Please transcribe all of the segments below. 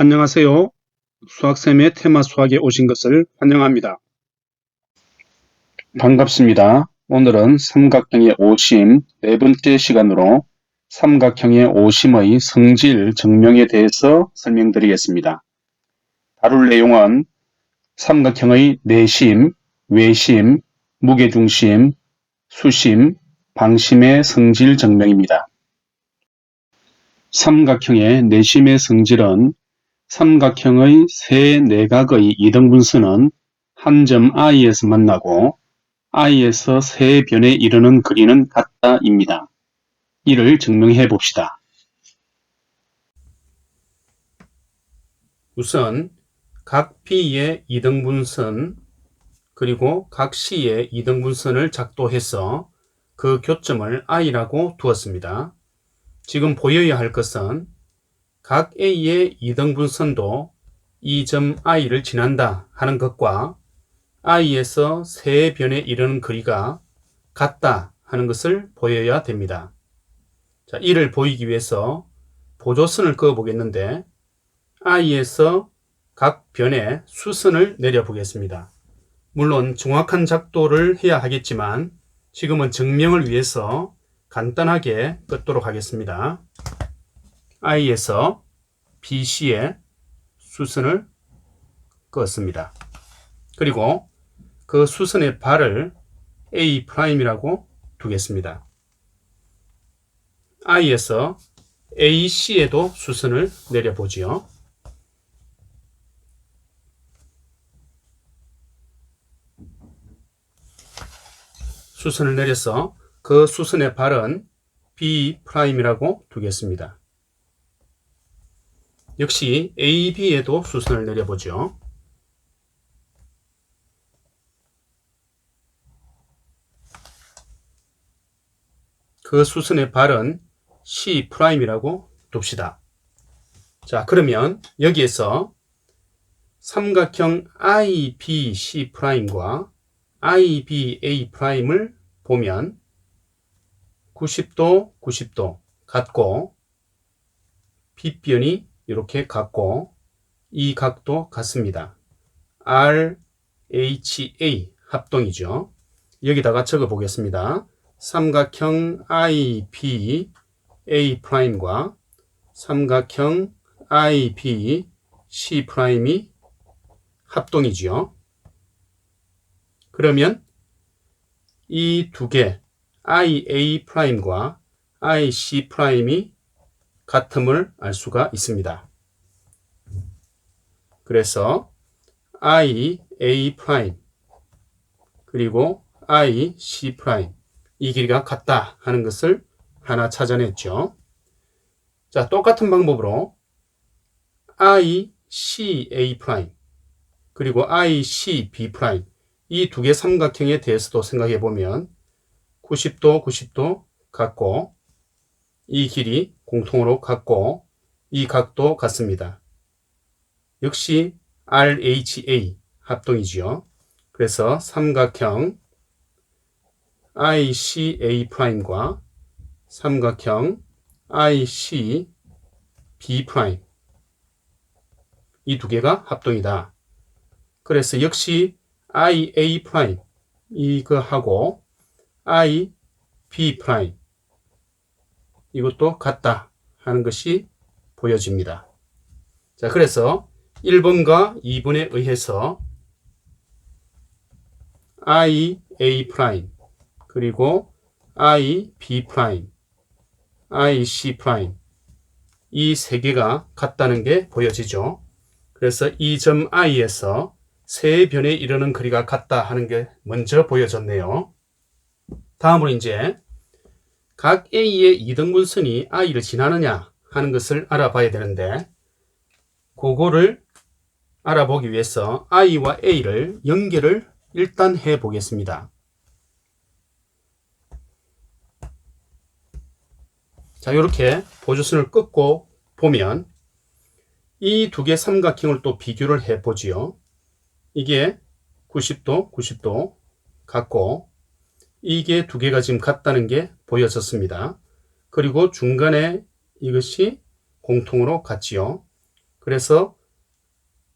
안녕하세요. 수학쌤의 테마 수학에 오신 것을 환영합니다. 반갑습니다. 오늘은 삼각형의 오심 네 번째 시간으로 삼각형의 오심의 성질 증명에 대해서 설명드리겠습니다. 다룰 내용은 삼각형의 내심, 외심, 무게중심, 수심, 방심의 성질 증명입니다. 삼각형의 내심의 성질은 삼각형의 세 내각의 이등분선은 한 점 I에서 만나고 I에서 세 변에 이르는 거리는 같다입니다. 이를 증명해 봅시다. 우선 각 P의 이등분선 그리고 각 C의 이등분선을 작도해서 그 교점을 I라고 두었습니다. 지금 보여야 할 것은 각 A의 이등분선도 이 점 I를 지난다 하는 것과 I에서 세 변에 이르는 거리가 같다 하는 것을 보여야 됩니다. 자, 이를 보이기 위해서 보조선을 그어 보겠는데 I에서 각 변에 수선을 내려 보겠습니다. 물론 정확한 작도를 해야 하겠지만 지금은 증명을 위해서 간단하게 긋도록 하겠습니다. I에서 BC에 수선을 그었습니다. 그리고 그 수선의 발을 A'이라고 두겠습니다. I에서 AC에도 수선을 내려보지요. 수선을 내려서 그 수선의 발은 B'이라고 두겠습니다. 역시 AB에도 수선을 내려보죠. 그 수선의 발은 C'이라고 둡시다. 자, 그러면 여기에서 삼각형 IBC'과 IBA'을 보면 90도, 90도 같고 빗변이 이렇게 같고 이 각도 같습니다. RHA 합동이죠. 여기다가 적어 보겠습니다. 삼각형 IBA'과 삼각형 IBC'이 합동이지요. 그러면 이 두 개 IA'과 IC'이 같음을 알 수가 있습니다. 그래서 IA' 그리고 IC' 이 길이가 같다 하는 것을 하나 찾아냈죠. 자, 똑같은 방법으로 ICA' 그리고 ICB' 이 두 개 삼각형에 대해서도 생각해 보면 90도, 90도 같고 이 길이 공통으로 같고 이 각도 같습니다. 역시 RHA 합동이지요. 그래서 삼각형 ICA'과 삼각형 ICB' 이 두 개가 합동이다. 그래서 역시 IA' 이거하고 IB' 이것도 같다 하는 것이 보여집니다. 자, 그래서 1번과 2번에 의해서 IA' 그리고 IB', IC' 이 세 개가 같다는 게 보여지죠. 그래서 이 점 I에서 세 변에 이르는 거리가 같다 하는 게 먼저 보여졌네요. 다음으로 이제 각 A의 이등분선이 I를 지나느냐 하는 것을 알아봐야 되는데 그거를 알아보기 위해서 I와 A를 연결을 일단 해 보겠습니다. 자, 이렇게 보조선을 끊고 보면 이 두 개 삼각형을 또 비교를 해 보지요. 이게 90도, 90도 같고 이게 두 개가 지금 같다는 게 보여졌습니다. 그리고 중간에 이것이 공통으로 같지요. 그래서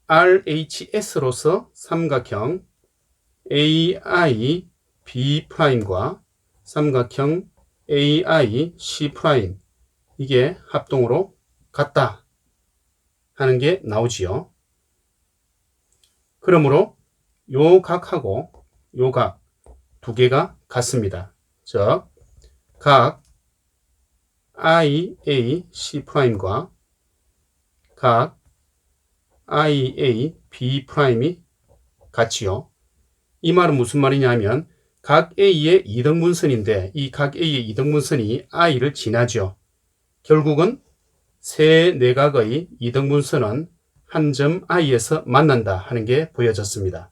RHS로서 삼각형 AIB'과 삼각형 AIC' 이게 합동으로 같다 하는 게 나오지요. 그러므로 요 각하고 요 각 두 개가 같습니다. 즉, 각 IAC'과 각 IAB'이 같지요. 이 말은 무슨 말이냐면 각 A의 이등분선인데 이 각 A의 이등분선이 I를 지나죠. 결국은 세 내각의 이등분선은 한 점 I에서 만난다 하는 게 보여졌습니다.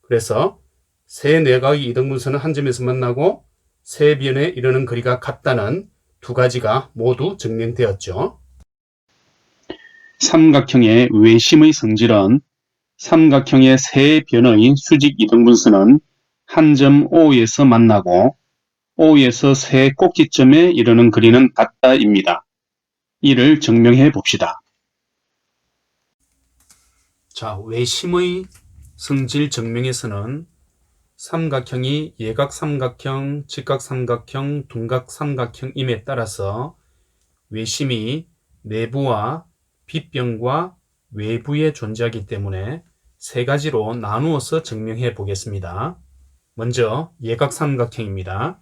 그래서 세 내각의 이등분선은 한 점에서 만나고 세 변에 이르는 거리가 같다는 두 가지가 모두 증명되었죠. 삼각형의 외심의 성질은 삼각형의 세 변의 수직 이등분선은 한 점 O에서 만나고 O에서 세 꼭지점에 이르는 거리는 같다입니다. 이를 증명해 봅시다. 자, 외심의 성질 증명에서는 삼각형이 예각삼각형, 직각삼각형, 둔각삼각형임에 따라서 외심이 내부와 빗변과 외부에 존재하기 때문에 세 가지로 나누어서 증명해 보겠습니다. 먼저 예각삼각형입니다.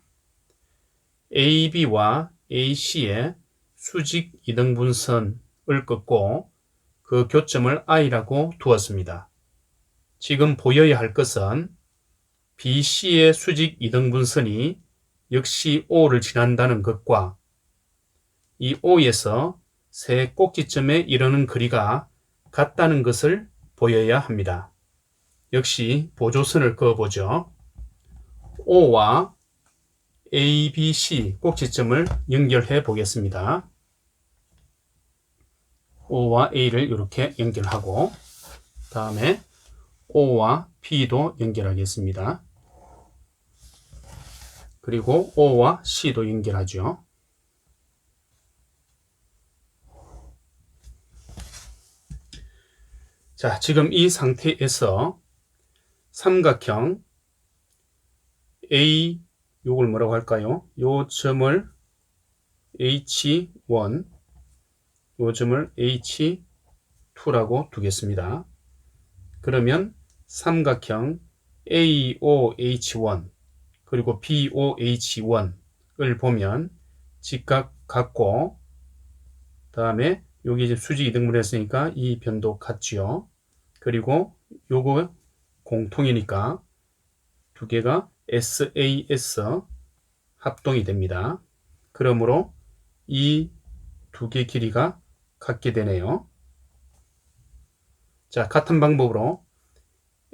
AB와 AC의 수직 이등분선을 긋고 그 교점을 I라고 두었습니다. 지금 보여야 할 것은 BC의 수직 이등분선이 역시 O를 지난다는 것과 이 O에서 세 꼭지점에 이르는 거리가 같다는 것을 보여야 합니다. 역시 보조선을 그어보죠. O와 ABC 꼭지점을 연결해 보겠습니다. O와 A를 이렇게 연결하고 다음에 O와 B도 연결하겠습니다. 그리고 O와 C도 연결하죠. 자, 지금 이 상태에서 삼각형 A, 요걸 뭐라고 할까요? 요 점을 H1, 요 점을 H2라고 두겠습니다. 그러면 삼각형 AOH1 그리고 BOH1을 보면 직각 같고 다음에 여기 이제 수직 이등분 했으니까 이 변도 같지요. 그리고 요거 공통이니까 두 개가 SAS 합동이 됩니다. 그러므로 이 두 개 길이가 같게 되네요. 자, 같은 방법으로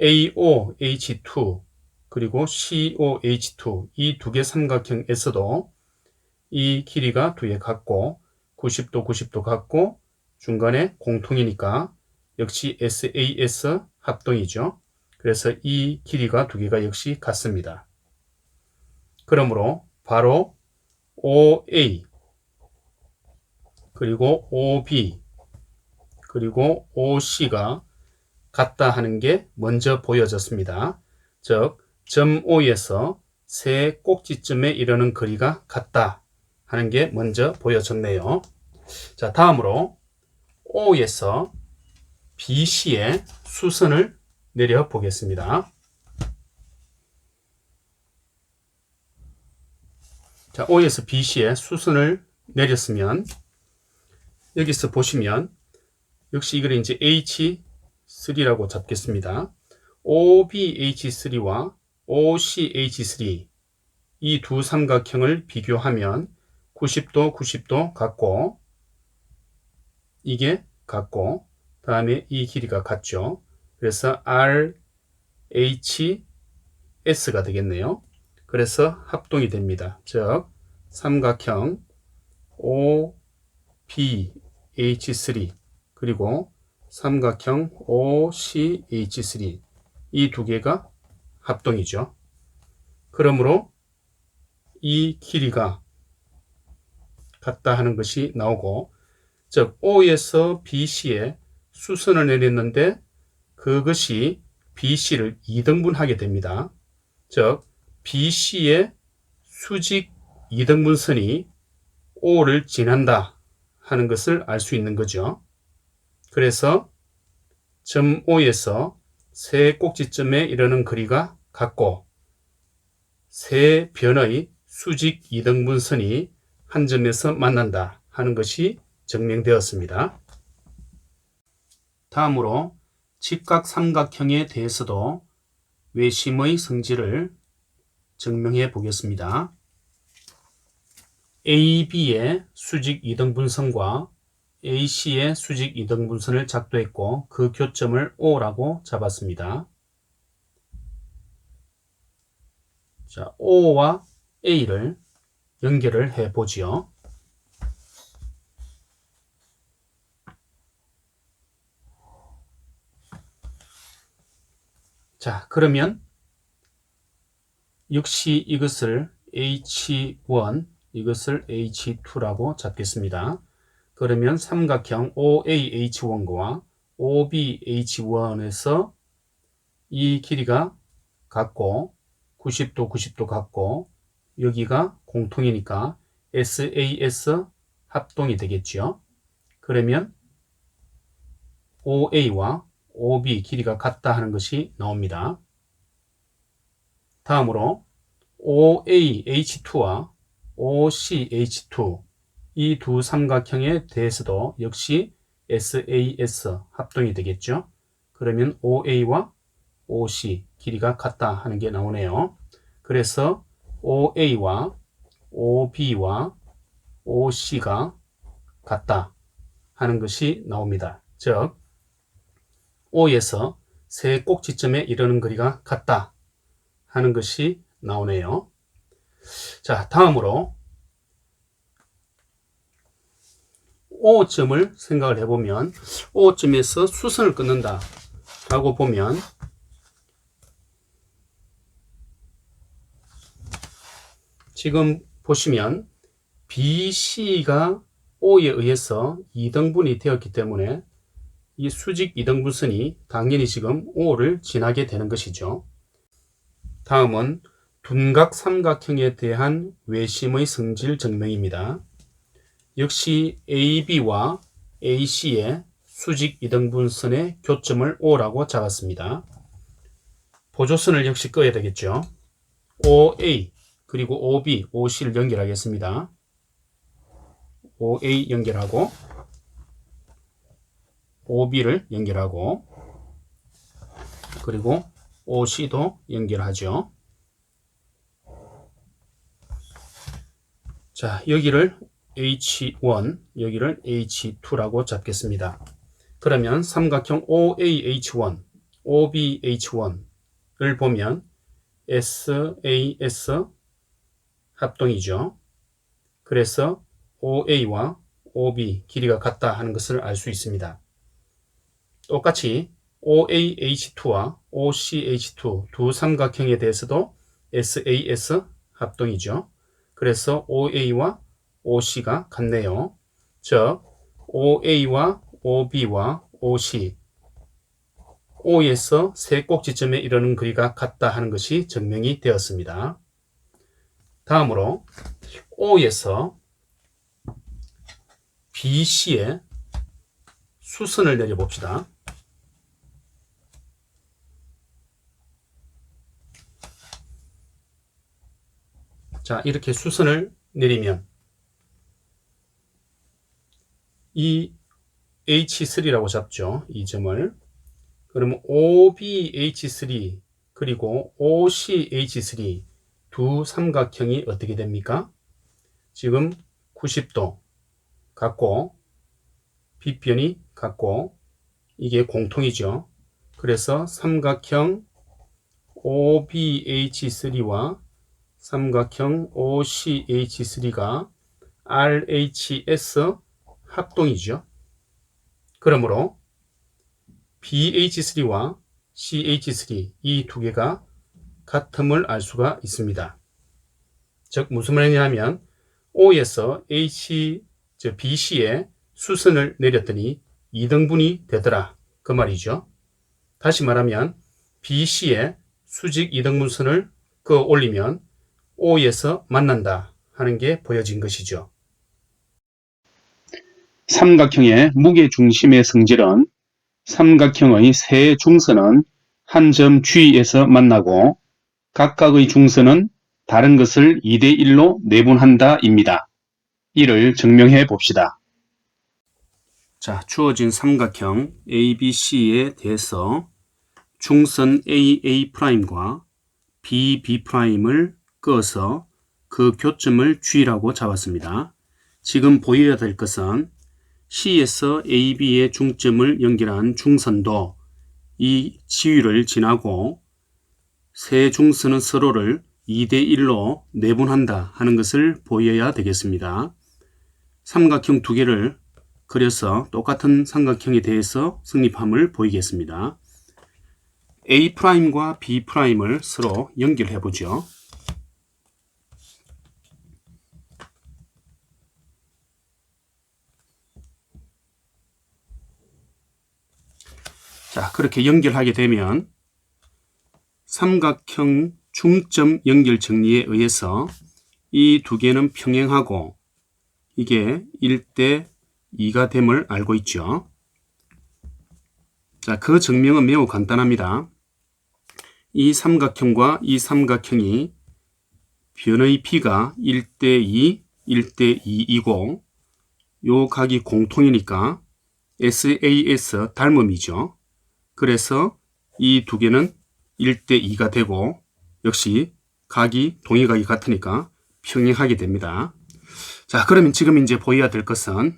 AOH2 그리고 COH2 이 두 개 삼각형에서도 이 길이가 두 개 같고 90도 90도 같고 중간에 공통이니까 역시 SAS 합동이죠. 그래서 이 길이가 두 개가 역시 같습니다. 그러므로 바로 OA 그리고 OB 그리고 OC가 같다 하는 게 먼저 보여졌습니다. 즉, 점 O에서 세 꼭지점에 이르는 거리가 같다 하는 게 먼저 보여졌네요. 자, 다음으로 O에서 BC의 수선을 내려 보겠습니다. 자, O에서 BC의 수선을 내렸으면 여기서 보시면 역시 이걸 이제 H3라고 잡겠습니다. OBH3와 OCH3 이 두 삼각형을 비교하면 90도 90도 같고 이게 같고 다음에 이 길이가 같죠. 그래서 RHS가 되겠네요. 그래서 합동이 됩니다. 즉 삼각형 OBH3 그리고 삼각형 OCH3 이 두 개가 합동이죠. 그러므로 이 길이가 같다 하는 것이 나오고 즉 O에서 BC에 수선을 내렸는데 그것이 BC를 2등분하게 됩니다. 즉 BC의 수직 2등분선이 O를 지난다 하는 것을 알 수 있는 거죠. 그래서 점 O에서 세 꼭지점에 이르는 거리가 같고 세 변의 수직 2등분선이 한 점에서 만난다 하는 것이 증명되었습니다. 다음으로 직각삼각형에 대해서도 외심의 성질을 증명해 보겠습니다. AB의 수직 2등분선과 AC의 수직 2등분선을 작도했고 그 교점을 O라고 잡았습니다. 자, O와 A를 연결을 해 보지요. 자, 그러면 역시 이것을 H1, 이것을 H2라고 잡겠습니다. 그러면 삼각형 OAH1과 OBH1에서 이 길이가 같고 90도, 90도 같고 여기가 공통이니까 SAS 합동이 되겠죠. 그러면 OA와 OB 길이가 같다 하는 것이 나옵니다. 다음으로 OAH2와 OCH2 이 두 삼각형에 대해서도 역시 SAS 합동이 되겠죠. 그러면 OA와 OC 길이가 같다 하는 게 나오네요. 그래서 OA와 OB와 OC가 같다 하는 것이 나옵니다. 즉 O에서 세 꼭지점에 이르는 거리가 같다 하는 것이 나오네요. 자, 다음으로 O점을 생각을 해보면 O점에서 수선을 끊는다 라고 보면 지금 보시면 BC가 O에 의해서 2등분이 되었기 때문에 이 수직 2등분선이 당연히 지금 O를 지나게 되는 것이죠. 다음은 둔각 삼각형에 대한 외심의 성질 증명입니다. 역시 AB와 AC의 수직 2등분선의 교점을 O라고 잡았습니다. 보조선을 역시 끄어야 되겠죠. OA 그리고 OB, OC를 연결하겠습니다. OA 연결하고 OB를 연결하고 그리고 OC도 연결하죠. 자, 여기를 H1, 여기를 H2라고 잡겠습니다. 그러면 삼각형 OAH1, OBH1을 보면 SAS 합동이죠. 그래서 OA와 OB 길이가 같다 하는 것을 알 수 있습니다. 똑같이 OAH2와 OCH2 두 삼각형에 대해서도 SAS 합동이죠. 그래서 OA와 OC가 같네요. 즉 OA와 OB와 OC O에서 세 꼭지점에 이르는 거리가 같다 하는 것이 증명이 되었습니다. 다음으로 O에서 BC에 수선을 내려봅시다. 자, 이렇게 수선을 내리면 이 H3라고 잡죠. 이 점을. 그러면 OBH3 그리고 OCH3 두 삼각형이 어떻게 됩니까? 지금 90도 같고 빗변이 같고 이게 공통이죠. 그래서 삼각형 OBH3와 삼각형 OCH3가 RHS 합동이죠. 그러므로 BH3와 CH3 이 두 개가 같음을 알 수가 있습니다. 즉 무슨 말이냐면 O에서 BC에 수선을 내렸더니 2등분이 되더라. 그 말이죠. 다시 말하면 BC에 수직 2등분선을 그어 올리면 O에서 만난다 하는 게 보여진 것이죠. 삼각형의 무게중심의 성질은 삼각형의 세 중선은 한 점 G에서 만나고 각각의 중선은 다른 것을 2대1로 내분한다 입니다. 이를 증명해 봅시다. 자, 주어진 삼각형 ABC에 대해서 중선 AA'과 BB'을 그어서 그 교점을 G라고 잡았습니다. 지금 보여야 될 것은 C에서 AB의 중점을 연결한 중선도 이 지위를 지나고 세 중선은 서로를 2대1로 내분한다 하는 것을 보여야 되겠습니다. 삼각형 두 개를 그려서 똑같은 삼각형에 대해서 성립함을 보이겠습니다. A'과 B'을 서로 연결해 보죠. 자, 그렇게 연결하게 되면 삼각형 중점 연결 정리에 의해서 이 두 개는 평행하고 이게 1대 2가 됨을 알고 있죠. 자, 그 증명은 매우 간단합니다. 이 삼각형과 이 삼각형이 변의 B가 1대 2, 1대 2이고 요 각이 공통이니까 SAS 닮음이죠. 그래서 이 두 개는 1대 2가 되고 역시 각이 동의각이 같으니까 평행하게 됩니다. 자, 그러면 지금 이제 보여야 될 것은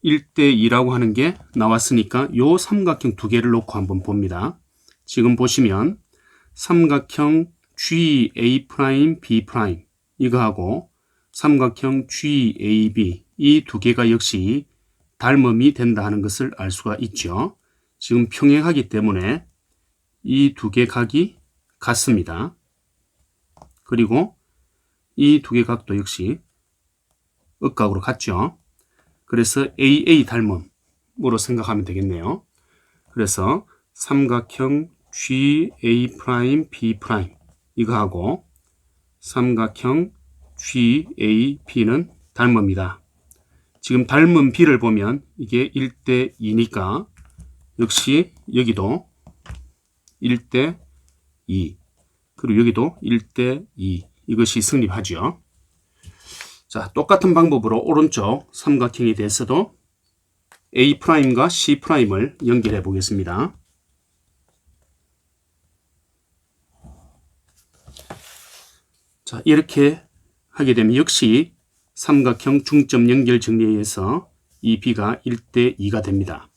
1대 2라고 하는 게 나왔으니까 요 삼각형 두 개를 놓고 한번 봅니다. 지금 보시면 삼각형 GA', B' 이거하고 삼각형 GAB 이 두 개가 역시 닮음이 된다 하는 것을 알 수가 있죠. 지금 평행하기 때문에 이 두 개 각이 같습니다. 그리고 이 두 개 각도 역시 억각으로 같죠. 그래서 AA 닮음으로 생각하면 되겠네요. 그래서 삼각형 GA', B' 이거하고 삼각형 GAB는 닮음이다. 지금 닮은 B를 보면 이게 1대 2니까 역시 여기도 1대 2 그리고 여기도 1대 2 이것이 성립하죠. 자, 똑같은 방법으로 오른쪽 삼각형에 대해서도 A'과 C'을 연결해 보겠습니다. 자, 이렇게 하게 되면 역시 삼각형 중점 연결 정리에 의해서 이 B가 1대 2가 됩니다.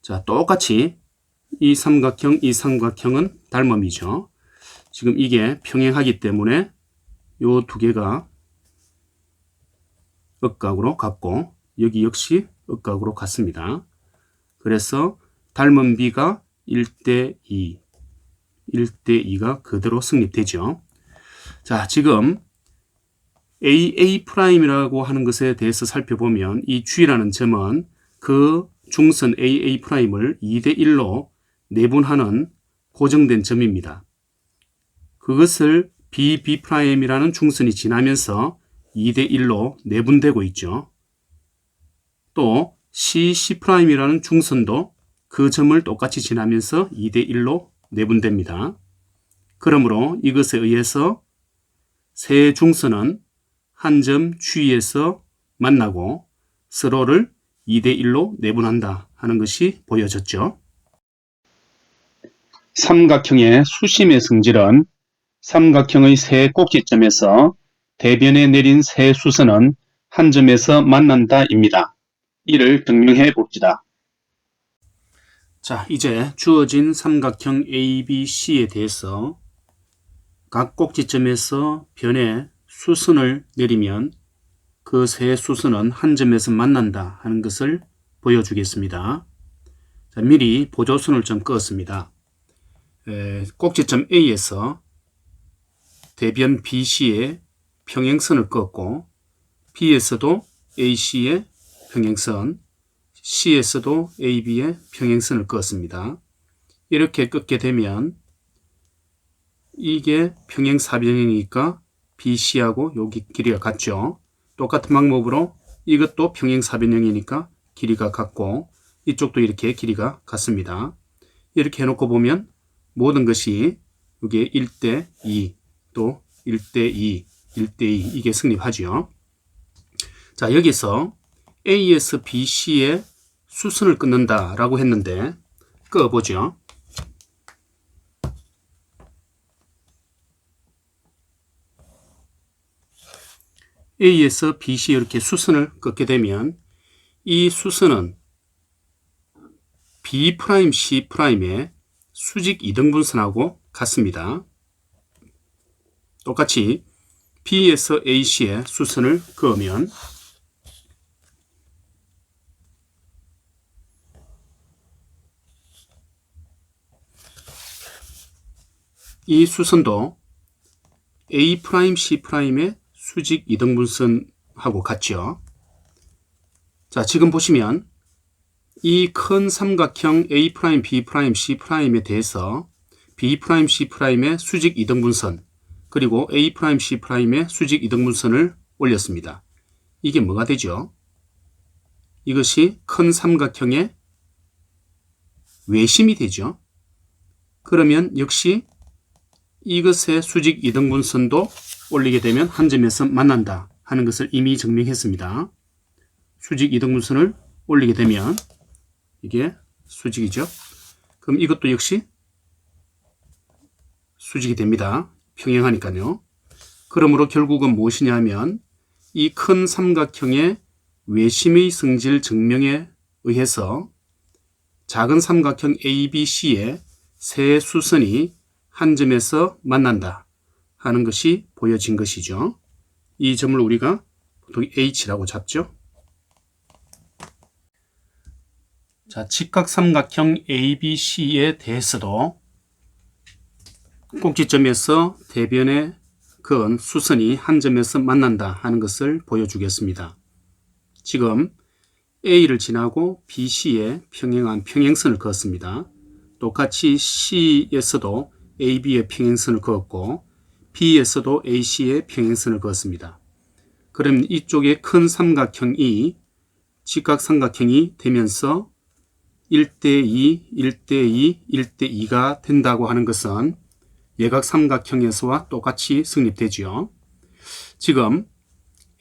자, 똑같이 이 삼각형은 닮음이죠. 지금 이게 평행하기 때문에 이 두 개가 억각으로 같고 여기 역시 억각으로 같습니다. 그래서 닮은 B가 1대 2, 1대 2가 그대로 성립되죠. 자, 지금 AA'이라고 하는 것에 대해서 살펴보면 이 G라는 점은 그 중선 AA'을 2대 1로 내분하는 고정된 점입니다. 그것을 BB'이라는 중선이 지나면서 2대 1로 내분되고 있죠. 또 CC'이라는 중선도 그 점을 똑같이 지나면서 2대 1로 내분됩니다. 그러므로 이것에 의해서 세 중선은 한 점 G에서 만나고 서로를 2대 1로 내분한다 하는 것이 보여졌죠. 삼각형의 수심의 성질은 삼각형의 세 꼭지점에서 대변에 내린 세 수선은 한 점에서 만난다 입니다. 이를 증명해 봅시다. 자, 이제 주어진 삼각형 ABC에 대해서 각 꼭지점에서 변에 수선을 내리면 그 세 수선은 한 점에서 만난다 하는 것을 보여주겠습니다. 자, 미리 보조선을 좀 그었습니다. 꼭지점 A에서 대변 BC에 평행선을 그었고 B에서도 AC의 평행선, C에서도 AB의 평행선을 그었습니다. 이렇게 긋게 되면 이게 평행사변이니까 BC하고 여기 길이가 같죠. 똑같은 방법으로 이것도 평행사변형이니까 길이가 같고 이쪽도 이렇게 길이가 같습니다. 이렇게 해놓고 보면 모든 것이 이게 1대 2, 또 1대 2, 1대 2 이게 성립하죠. 자, 여기서 A에서 BC의 수선을 끊는다 라고 했는데 끄어보죠. A에서 BC에 이렇게 수선을 끊게 되면 이 수선은 B', C'의 수직 이등분선하고 같습니다. 똑같이 B에서 AC에 수선을 그으면 이 수선도 A', C'의 수직 이등분선하고 같죠. 자, 지금 보시면 이 큰 삼각형 A', B', C'에 대해서 B', C'의 수직 이등분선 그리고 A', C'의 수직 이등분선을 올렸습니다. 이게 뭐가 되죠? 이것이 큰 삼각형의 외심이 되죠. 그러면 역시 이것의 수직 이등분선도 올리게 되면 한 점에서 만난다 하는 것을 이미 증명했습니다. 수직 이등분선을 올리게 되면 이게 수직이죠. 그럼 이것도 역시 수직이 됩니다. 평행하니까요. 그러므로 결국은 무엇이냐 하면 이 큰 삼각형의 외심의 성질 증명에 의해서 작은 삼각형 ABC의 세 수선이 한 점에서 만난다 하는 것이 보여진 것이죠. 이 점을 우리가 보통 H라고 잡죠. 자, 직각삼각형 ABC에 대해서도 꼭지점에서 대변에 그은 수선이 한 점에서 만난다 하는 것을 보여주겠습니다. 지금 A를 지나고 BC에 평행한 평행선을 그었습니다. 똑같이 C에서도 AB의 평행선을 그었고 B에서도 AC의 평행선을 그었습니다. 그럼 이쪽에 큰 삼각형이 직각삼각형이 되면서 1대2, 1대2, 1대2가 된다고 하는 것은 외곽삼각형에서와 똑같이 성립되죠. 지금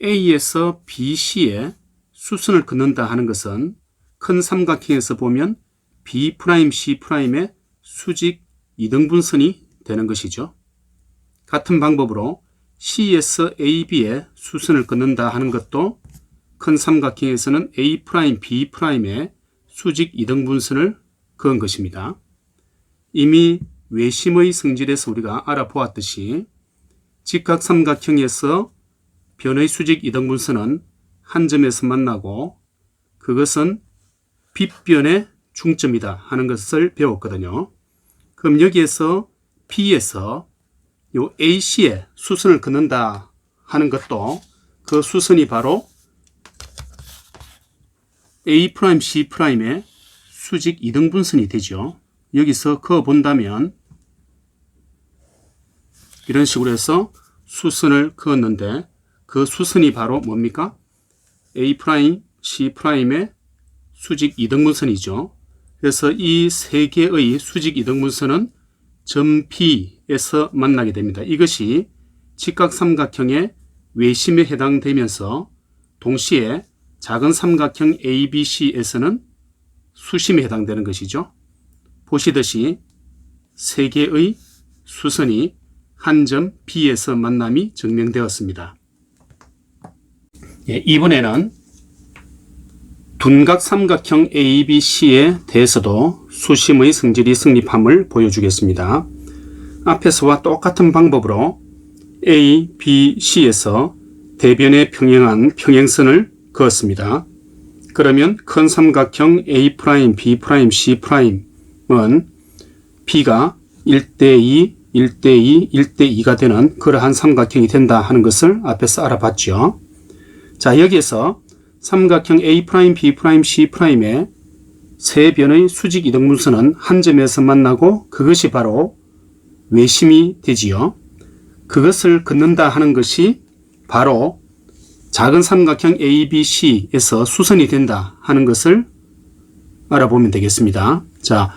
A에서 BC에 수선을 긋는다 하는 것은 큰 삼각형에서 보면 B', C'의 수직 이등분선이 되는 것이죠. 같은 방법으로 C에서 AB에 수선을 긋는다 하는 것도 큰 삼각형에서는 A', B'의 수직 이등분선을 그은 것입니다. 이미 외심의 성질에서 우리가 알아보았듯이 직각삼각형에서 변의 수직 이등분선은 한 점에서 만나고 그것은 빗변의 중점이다 하는 것을 배웠거든요. 그럼 여기에서 B에서 요 AC에 수선을 긋는다 하는 것도 그 수선이 바로 A', C'의 수직 이등분선이 되죠. 여기서 그어 본다면 이런 식으로 해서 수선을 그었는데 그 수선이 바로 뭡니까? A', C'의 수직 이등분선이죠. 그래서 이 세 개의 수직 이등분선은 점 P에서 만나게 됩니다. 이것이 직각삼각형의 외심에 해당되면서 동시에 작은 삼각형 ABC에서는 수심에 해당되는 것이죠. 보시듯이 세 개의 수선이 한 점 B에서 만남이 증명되었습니다. 이번에는 둔각 삼각형 ABC에 대해서도 수심의 성질이 성립함을 보여주겠습니다. 앞에서와 똑같은 방법으로 A, B, C에서 대변에 평행한 평행선을 그었습니다. 그러면 큰 삼각형 A', B', C'은 B가 1대2, 1대2, 1대2가 되는 그러한 삼각형이 된다 하는 것을 앞에서 알아봤죠. 자, 여기에서 삼각형 A', B', C'의 세 변의 수직 이등분선은 한 점에서 만나고 그것이 바로 외심이 되지요. 그것을 긋는다 하는 것이 바로 작은 삼각형 ABC에서 수선이 된다 하는 것을 알아보면 되겠습니다. 자,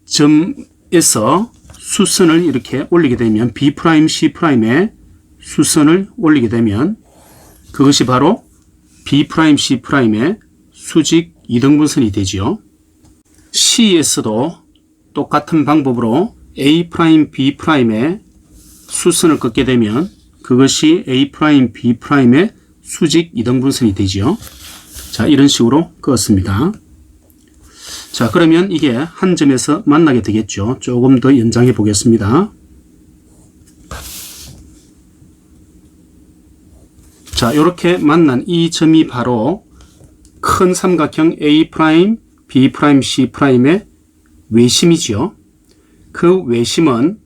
A점에서 수선을 이렇게 올리게 되면 B', C'에 수선을 올리게 되면 그것이 바로 B', C'의 수직 이등분선이 되지요. C에서도 똑같은 방법으로 A', B'의 수선을 긋게 되면 그것이 A', B'의 수직 이등분선이 되지요. 자, 이런 식으로 그었습니다. 자, 그러면 이게 한 점에서 만나게 되겠죠. 조금 더 연장해 보겠습니다. 자, 이렇게 만난 이 점이 바로 큰 삼각형 A', B', C'의 외심이지요. 그 외심은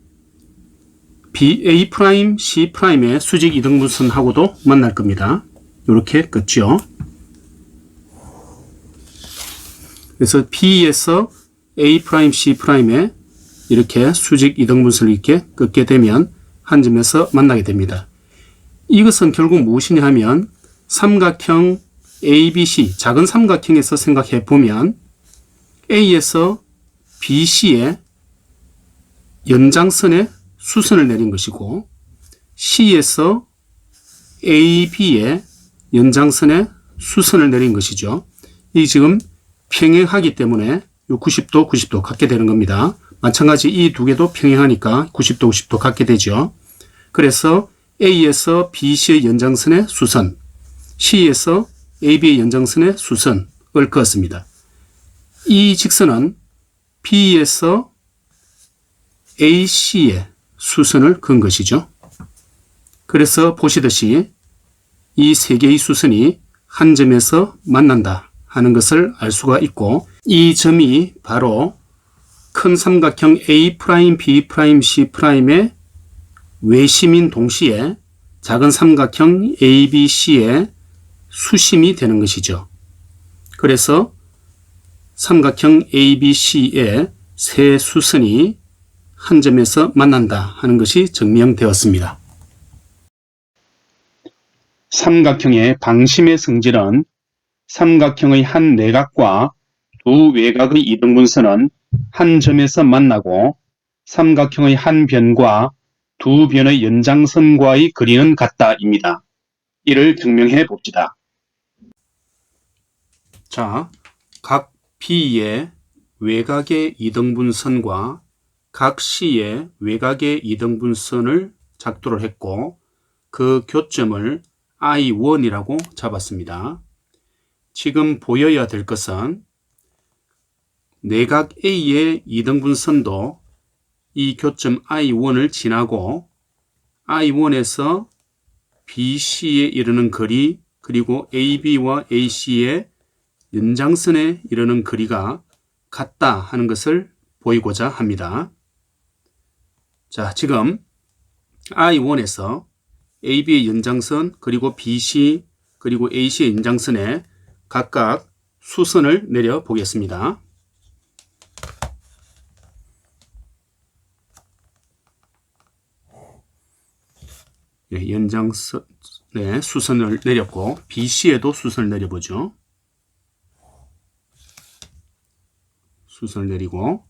A', C'의 수직 이등분선하고도 만날 겁니다. 이렇게 긋죠. 그래서 B에서 A', C'의 이렇게 수직 이등분선을 이렇게 긋게 되면 한 점에서 만나게 됩니다. 이것은 결국 무엇이냐 하면 삼각형 ABC, 작은 삼각형에서 생각해 보면 A에서 BC의 연장선에 수선을 내린 것이고 C에서 AB의 연장선에 수선을 내린 것이죠. 이 지금 평행하기 때문에 90도, 90도 갖게 되는 겁니다. 마찬가지 이 두 개도 평행하니까 90도, 90도 갖게 되죠. 그래서 A에서 BC의 연장선에 수선, C에서 AB의 연장선에 수선을 그었습니다. 이 직선은 B에서 AC의 수선을 그은 것이죠. 그래서 보시듯이 이 세 개의 수선이 한 점에서 만난다 하는 것을 알 수가 있고 이 점이 바로 큰 삼각형 A', B', C'의 외심인 동시에 작은 삼각형 ABC의 수심이 되는 것이죠. 그래서 삼각형 ABC의 세 수선이 한 점에서 만난다 하는 것이 증명되었습니다. 삼각형의 방심의 성질은 삼각형의 한 내각과 두 외곽의 이등분선은 한 점에서 만나고 삼각형의 한 변과 두 변의 연장선과의 거리는 같다입니다. 이를 증명해 봅시다. 자, 각 B의 외곽의 이등분선과 각 C의 외곽의 이등분선을 작도를 했고 그 교점을 I1이라고 잡았습니다. 지금 보여야 될 것은 내각 A의 이등분선도 이 교점 I1을 지나고 I1에서 BC에 이르는 거리 그리고 AB와 AC의 연장선에 이르는 거리가 같다 하는 것을 보이고자 합니다. 자, 지금 I1에서 AB의 연장선 그리고 BC 그리고 AC의 연장선에 각각 수선을 내려 보겠습니다. 연장선에 수선을 내렸고 BC에도 수선을 내려보죠. 수선을 내리고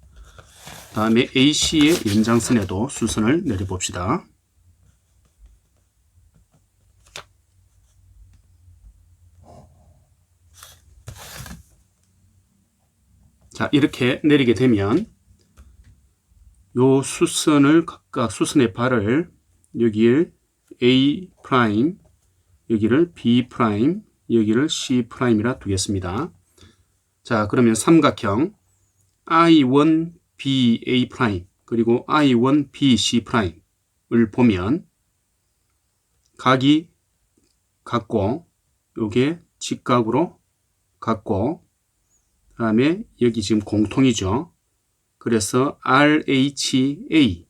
다음에 AC의 연장선에도 수선을 내려봅시다. 자, 이렇게 내리게 되면 요 수선을 각각 수선의 발을 여기에 A', 여기를 B', 여기를 C'이라 두겠습니다. 자, 그러면 삼각형 I1BA' 그리고 I1BC'을 보면 각이 같고 요게 직각으로 같고 그다음에 여기 지금 공통이죠. 그래서 RHA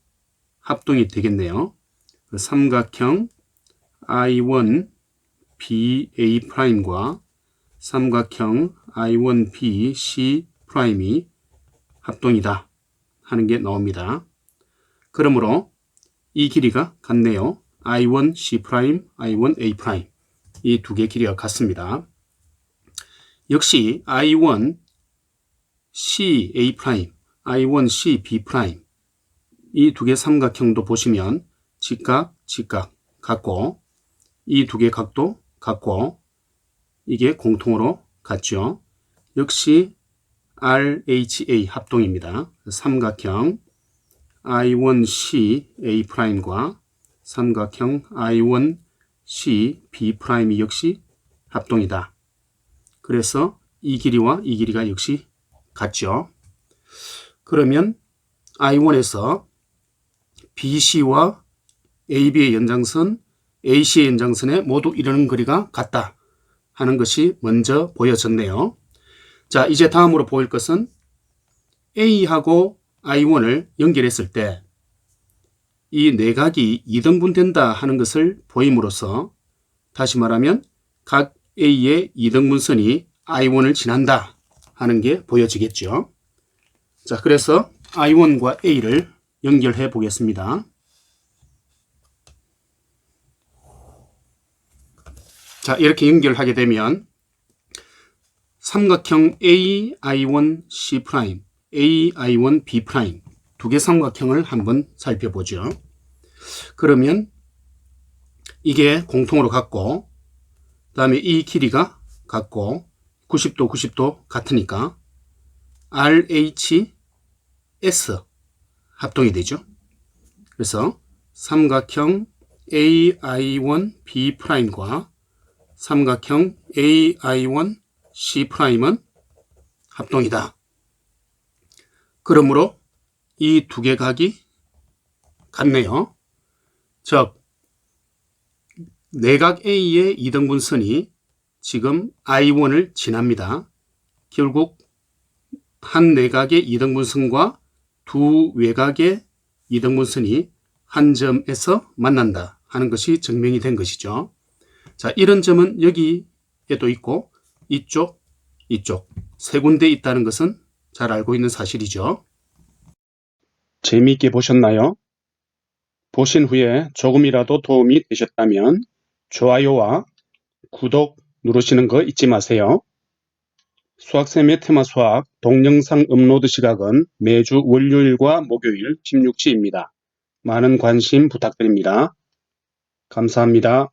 합동이 되겠네요. 삼각형 I1 BA'과 삼각형 I1BC'이 합동이다 하는 게 나옵니다. 그러므로 이 길이가 같네요. I1C', I1A'. 이 두 개 길이가 같습니다. 역시 I1CA', I1CB' 이 두 개 삼각형도 보시면 직각 같고 이 두 개 각도 같고 이게 공통으로 같죠. 역시 RHA 합동입니다. 삼각형 I1CA'과 삼각형 I1CB' 역시 합동이다. 그래서 이 길이와 이 길이가 역시 같죠. 그러면 I1에서 BC와 AB의 연장선, AC의 연장선에 모두 이르는 거리가 같다 하는 것이 먼저 보여졌네요. 자, 이제 다음으로 보일 것은 A하고 I1을 연결했을 때 이 내각이 이등분된다 하는 것을 보임으로써 다시 말하면 각 A의 이등분선이 I1을 지난다 하는 게 보여지겠죠. 자, 그래서 I1과 A를 연결해 보겠습니다. 자, 이렇게 연결하게 되면 삼각형 AI1C', AI1B' 두 개 삼각형을 한번 살펴보죠. 그러면 이게 공통으로 같고 그 다음에 이 길이가 같고 90도 90도 같으니까 RHS 합동이 되죠. 그래서 삼각형 AI1B'과 삼각형 AI1C'은 합동이다. 그러므로 이 두 개 각이 같네요. 즉 내각 A의 이등분선이 지금 I1을 지납니다. 결국 한 내각의 이등분선과 두 외각의 이등분선이 한 점에서 만난다 하는 것이 증명이 된 것이죠. 자, 이런 점은 여기에도 있고 이쪽 세 군데 있다는 것은 잘 알고 있는 사실이죠. 재미있게 보셨나요? 보신 후에 조금이라도 도움이 되셨다면 좋아요와 구독 누르시는 거 잊지 마세요. 수학쌤의 테마 수학 동영상 업로드 시각은 매주 월요일과 목요일 16시입니다. 많은 관심 부탁드립니다. 감사합니다.